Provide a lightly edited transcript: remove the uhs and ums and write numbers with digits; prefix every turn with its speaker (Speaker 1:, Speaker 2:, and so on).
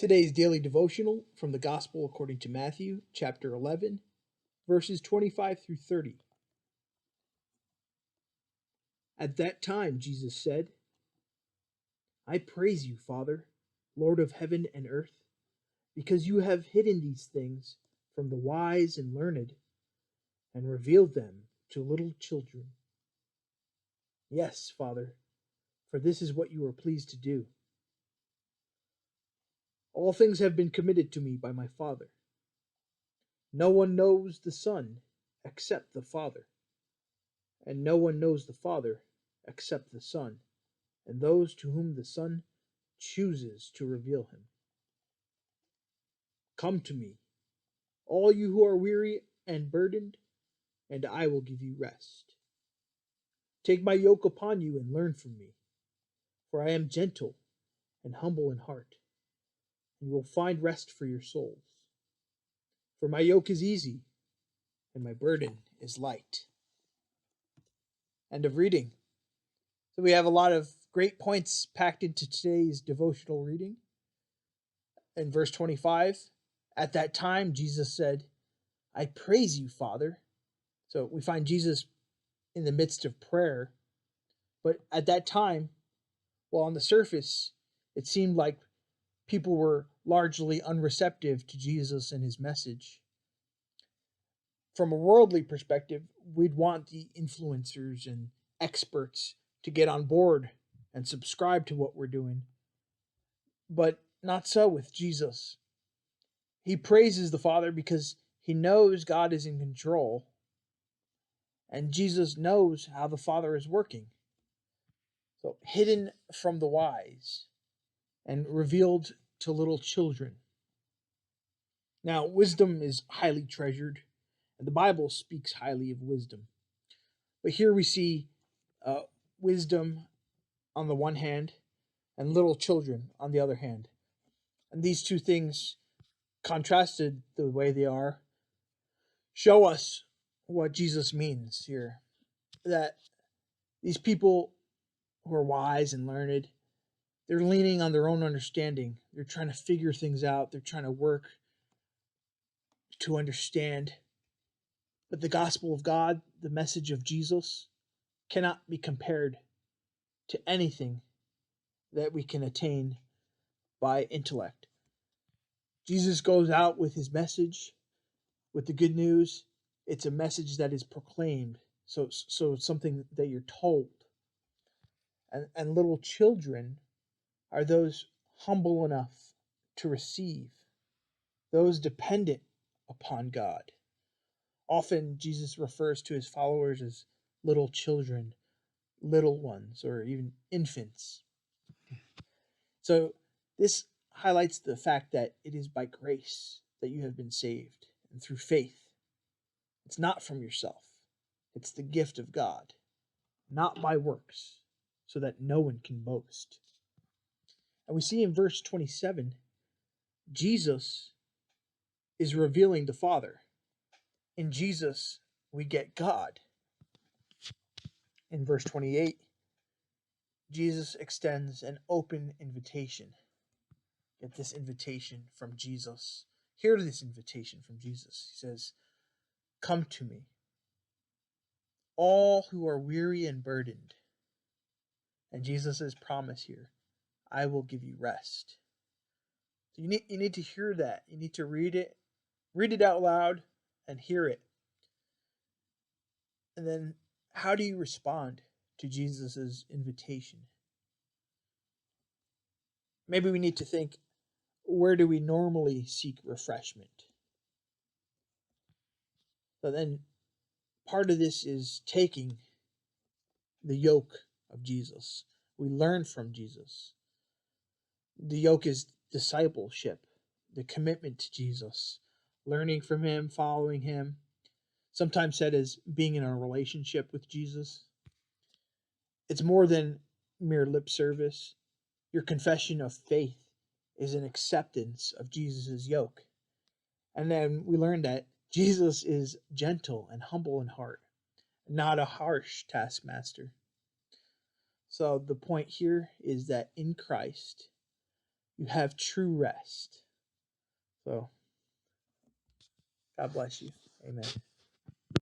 Speaker 1: Today's daily devotional from the Gospel according to Matthew, chapter 11, verses 25 through 30. At that time, Jesus said, I praise you, Father, Lord of heaven and earth, because you have hidden these things from the wise and learned and revealed them to little children. Yes, Father, for this is what you are pleased to do. All things have been committed to me by my Father. No one knows the Son except the Father, and no one knows the Father except the Son, and those to whom the Son chooses to reveal him. Come to me, all you who are weary and burdened, and I will give you rest. Take my yoke upon you and learn from me, for I am gentle and humble in heart, and you will find rest for your souls. For my yoke is easy, and my burden is light. End of reading. So we have a lot of great points packed into today's devotional reading. In verse 25, at that time, Jesus said, I praise you, Father. So we find Jesus in the midst of prayer. But at that time, well, on the surface, it seemed like people were largely unreceptive to Jesus and his message. From a worldly perspective, we'd want the influencers and experts to get on board and subscribe to what we're doing. But not so with Jesus. He praises the Father because he knows God is in control, and Jesus knows how the Father is working. So, hidden from the wise and revealed to little children. Now, wisdom is highly treasured, and the Bible speaks highly of wisdom. But here we see wisdom on the one hand and little children on the other hand. And these two things, contrasted the way they are, show us what Jesus means here. That these people who are wise and learned, they're leaning on their own understanding. They're trying to figure things out. They're trying to work to understand. But the gospel of God, the message of Jesus, cannot be compared to anything that we can attain by intellect. Jesus goes out with his message, with the good news. It's a message that is proclaimed. So it's something that you're told. And little children are those humble enough to receive, those dependent upon God. Often Jesus refers to his followers as little children, little ones, or even infants. So this highlights the fact that it is by grace that you have been saved, and through faith. It's not from yourself. It's the gift of God, not by works, so that no one can boast. And we see in verse 27, Jesus is revealing the Father. In Jesus, we get God. In verse 28, Jesus extends an open invitation. Get this invitation from Jesus. Hear this invitation from Jesus. He says, come to me, all who are weary and burdened. And Jesus' promise here, I will give you rest. So you need to hear that. You need to read it out loud, and hear it. And then how do you respond to Jesus' invitation? Maybe we need to think, where do we normally seek refreshment? So then part of this is taking the yoke of Jesus. We learn from Jesus. The yoke is discipleship, the commitment to Jesus, learning from him, following him, sometimes said as being in a relationship with Jesus. It's more than mere lip service. Your confession of faith is an acceptance of Jesus' yoke. And then we learn that Jesus is gentle and humble in heart, not a harsh taskmaster. So the point here is that in Christ, you have true rest. So, God bless you. Amen.